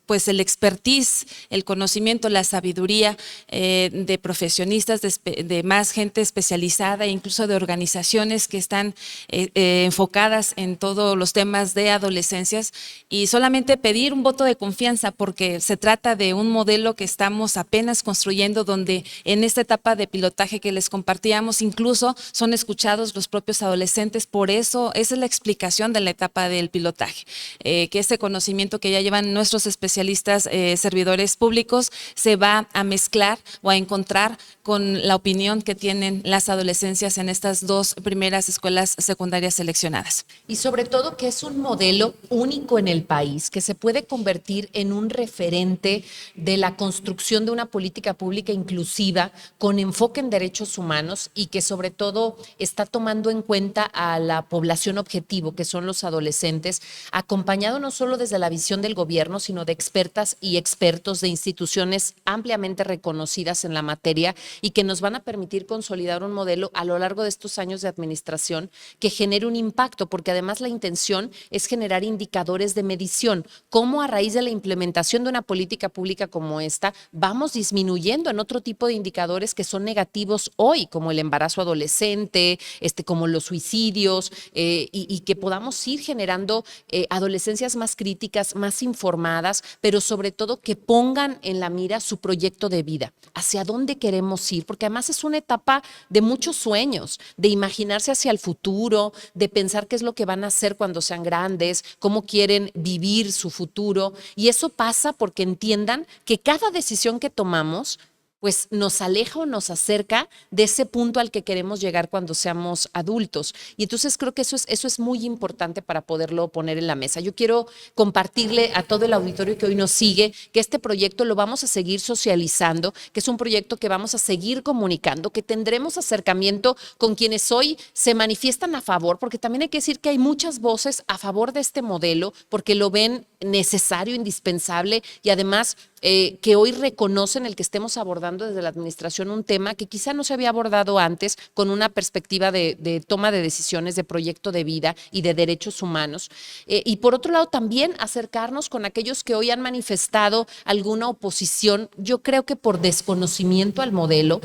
Speaker 3: pues el expertise, el conocimiento, la sabiduría de profesionistas, de más gente especializada, incluso de organizaciones que están enfocadas en todos los temas de adolescencias, y solamente pedir un voto de confianza porque se trata de un modelo que estamos apenas construyendo, donde en esta etapa de pilotaje que les compartíamos incluso son escuchados los propios adolescentes. Por eso esa es la explicación de la etapa del pilotaje, que este conocimiento que ya llevan nuestros especialistas especialistas servidores públicos se va a mezclar o a encontrar con la opinión que tienen las adolescencias en estas 2 primeras escuelas secundarias seleccionadas.
Speaker 2: Y sobre todo que es un modelo único en el país, que se puede convertir en un referente de la construcción de una política pública inclusiva con enfoque en derechos humanos y que sobre todo está tomando en cuenta a la población objetivo, que son los adolescentes, acompañado no solo desde la visión del gobierno, sino de expertas y expertos de instituciones ampliamente reconocidas en la materia y que nos van a permitir consolidar un modelo a lo largo de estos años de administración que genere un impacto, porque además la intención es generar indicadores de medición, cómo a raíz de la implementación de una política pública como esta vamos disminuyendo en otro tipo de indicadores que son negativos hoy, como el embarazo adolescente, como los suicidios, y que podamos ir generando adolescencias más críticas, más informadas, pero sobre todo que pongan en la mira su proyecto de vida, hacia dónde queremos ir, porque además es una etapa de muchos sueños, de imaginarse hacia el futuro, de pensar qué es lo que van a hacer cuando sean grandes, cómo quieren vivir su futuro, y eso pasa porque entiendan que cada decisión que tomamos pues nos aleja o nos acerca de ese punto al que queremos llegar cuando seamos adultos. Y entonces creo que eso es muy importante para poderlo poner en la mesa. Yo quiero compartirle a todo el auditorio que hoy nos sigue que este proyecto lo vamos a seguir socializando, que es un proyecto que vamos a seguir comunicando, que tendremos acercamiento con quienes hoy se manifiestan a favor, porque también hay que decir que hay muchas voces a favor de este modelo, porque lo ven necesario, indispensable y además que hoy reconocen el que estemos abordando desde la administración un tema que quizá no se había abordado antes con una perspectiva de toma de decisiones, de proyecto de vida y de derechos humanos. Y por otro lado también acercarnos con aquellos que hoy han manifestado alguna oposición, yo creo que por desconocimiento al modelo,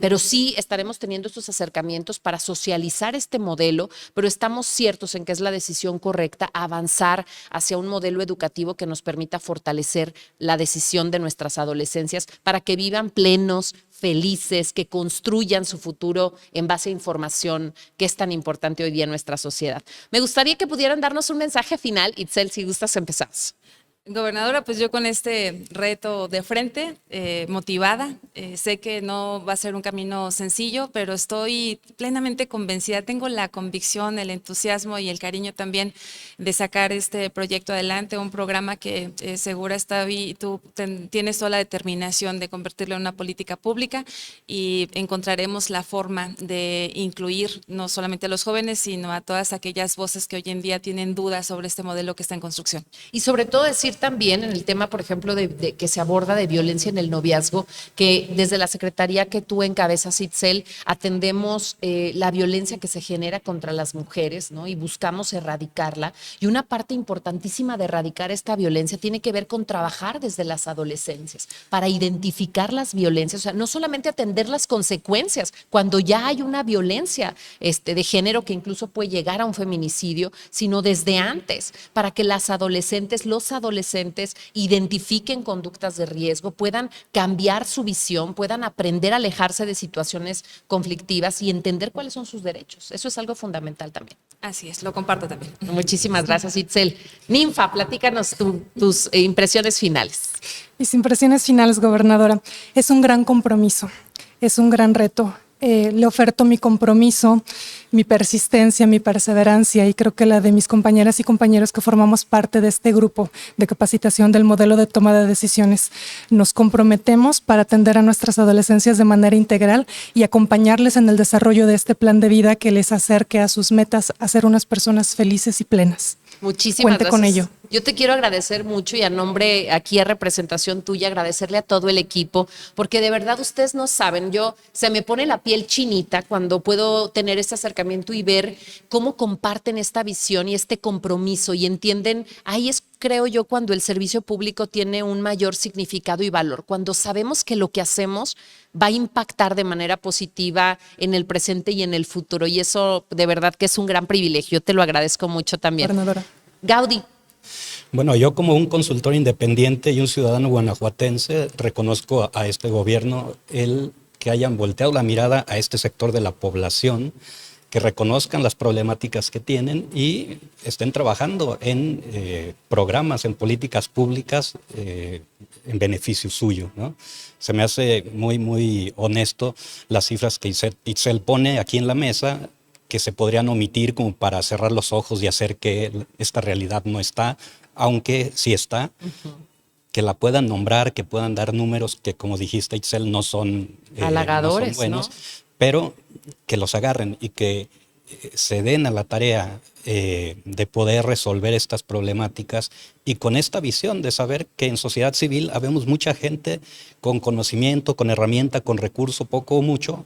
Speaker 2: pero sí estaremos teniendo estos acercamientos para socializar este modelo, pero estamos ciertos en que es la decisión correcta avanzar hacia un modelo educativo que nos permita fortalecer la decisión de nuestras adolescencias para que vivan plenos, felices, que construyan su futuro en base a información que es tan importante hoy día en nuestra sociedad. Me gustaría que pudieran darnos un mensaje final. Itzel, si gustas, empezamos.
Speaker 3: Gobernadora, pues yo con este reto de frente, motivada, sé que no va a ser un camino sencillo, pero estoy plenamente convencida, tengo la convicción, el entusiasmo y el cariño también de sacar este proyecto adelante, un programa que segura está y tú tienes toda la determinación de convertirlo en una política pública y encontraremos la forma de incluir no solamente a los jóvenes, sino a todas aquellas voces que hoy en día tienen dudas sobre este modelo que está en construcción.
Speaker 2: Y sobre todo decir también en el tema, por ejemplo, de que se aborda de violencia en el noviazgo, que desde la Secretaría que tú encabezas, Itzel, atendemos la violencia que se genera contra las mujeres, ¿no? Y buscamos erradicarla. Y una parte importantísima de erradicar esta violencia tiene que ver con trabajar desde las adolescencias para identificar las violencias, o sea, no solamente atender las consecuencias cuando ya hay una violencia de género que incluso puede llegar a un feminicidio, sino desde antes, para que las adolescentes, los adolescentes identifiquen conductas de riesgo, puedan cambiar su visión, puedan aprender a alejarse de situaciones conflictivas y entender cuáles son sus derechos. Eso es algo fundamental también.
Speaker 3: Así es, lo comparto también.
Speaker 2: Muchísimas gracias, Itzel. Ninfa, platícanos tus impresiones finales.
Speaker 4: Mis impresiones finales, gobernadora, es un gran compromiso, es un gran reto. Le oferto mi compromiso, mi persistencia, mi perseverancia y creo que la de mis compañeras y compañeros que formamos parte de este grupo de capacitación del modelo de toma de decisiones. Nos comprometemos para atender a nuestras adolescencias de manera integral y acompañarles en el desarrollo de este plan de vida que les acerque a sus metas a ser unas personas felices y plenas.
Speaker 2: Muchísimas
Speaker 4: Cuente
Speaker 2: gracias.
Speaker 4: con ello.
Speaker 2: Yo te quiero agradecer mucho y a nombre, aquí a representación tuya, agradecerle a todo el equipo, porque de verdad ustedes no saben, se me pone la piel chinita cuando puedo tener este acercamiento y ver cómo comparten esta visión y este compromiso y entienden, ahí es, creo yo, cuando el servicio público tiene un mayor significado y valor, cuando sabemos que lo que hacemos va a impactar de manera positiva en el presente y en el futuro, y eso de verdad que es un gran privilegio, te lo agradezco mucho también.
Speaker 4: Gobernadora.
Speaker 2: Gaudí.
Speaker 5: Bueno, yo como un consultor independiente y un ciudadano guanajuatense reconozco a este gobierno el que hayan volteado la mirada a este sector de la población que reconozcan las problemáticas que tienen y estén trabajando en programas, en políticas públicas en beneficio suyo, ¿no? Se me hace muy, muy honesto las cifras que Itzel pone aquí en la mesa, que se podrían omitir como para cerrar los ojos y hacer que esta realidad no está, aunque sí está, que la puedan nombrar, que puedan dar números que, como dijiste, Itzel, no son
Speaker 2: halagadores,
Speaker 5: buenos,
Speaker 2: ¿no?
Speaker 5: pero que los agarren y que se den a la tarea de poder resolver estas problemáticas y con esta visión de saber que en sociedad civil habemos mucha gente con conocimiento, con herramienta, con recurso, poco o mucho,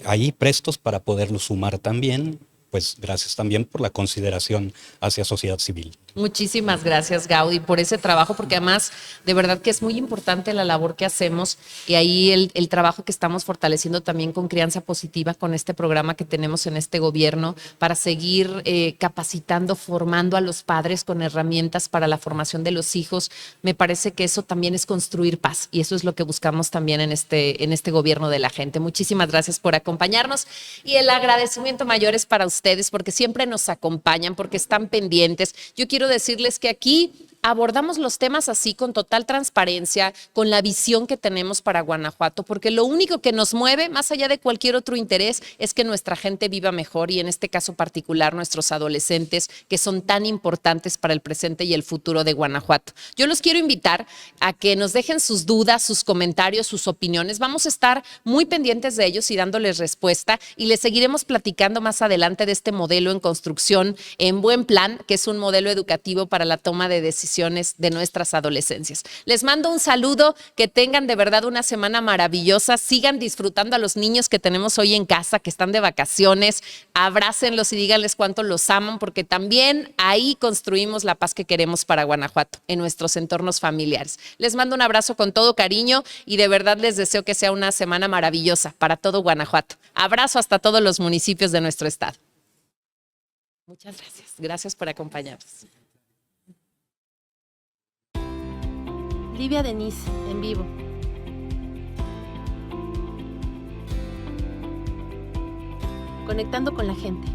Speaker 5: ahí prestos para poderlo sumar también. Pues gracias también por la consideración hacia sociedad civil.
Speaker 2: Muchísimas gracias, Gaudi, por ese trabajo, porque además de verdad que es muy importante la labor que hacemos y ahí el trabajo que estamos fortaleciendo también con Crianza Positiva, con este programa que tenemos en este gobierno para seguir capacitando, formando a los padres con herramientas para la formación de los hijos. Me parece que eso también es construir paz y eso es lo que buscamos también en este gobierno de la gente. Muchísimas gracias por acompañarnos y el agradecimiento mayor es para ustedes porque siempre nos acompañan, porque están pendientes. Yo quiero decirles que aquí abordamos los temas así con total transparencia, con la visión que tenemos para Guanajuato, porque lo único que nos mueve, más allá de cualquier otro interés, es que nuestra gente viva mejor y en este caso particular nuestros adolescentes, que son tan importantes para el presente y el futuro de Guanajuato. Yo los quiero invitar a que nos dejen sus dudas, sus comentarios, sus opiniones. Vamos a estar muy pendientes de ellos y dándoles respuesta y les seguiremos platicando más adelante de este modelo en construcción en Buen Plan, que es un modelo educativo para la toma de decisiones de nuestras adolescencias. Les mando un saludo, que tengan de verdad una semana maravillosa, sigan disfrutando a los niños que tenemos hoy en casa, que están de vacaciones, abrácenlos y díganles cuánto los aman, porque también ahí construimos la paz que queremos para Guanajuato, en nuestros entornos familiares. Les mando un abrazo con todo cariño y de verdad les deseo que sea una semana maravillosa para todo Guanajuato. Abrazo hasta todos los municipios de nuestro estado. Muchas gracias. Gracias por acompañarnos.
Speaker 1: Livia Denise, en vivo. Conectando con la gente.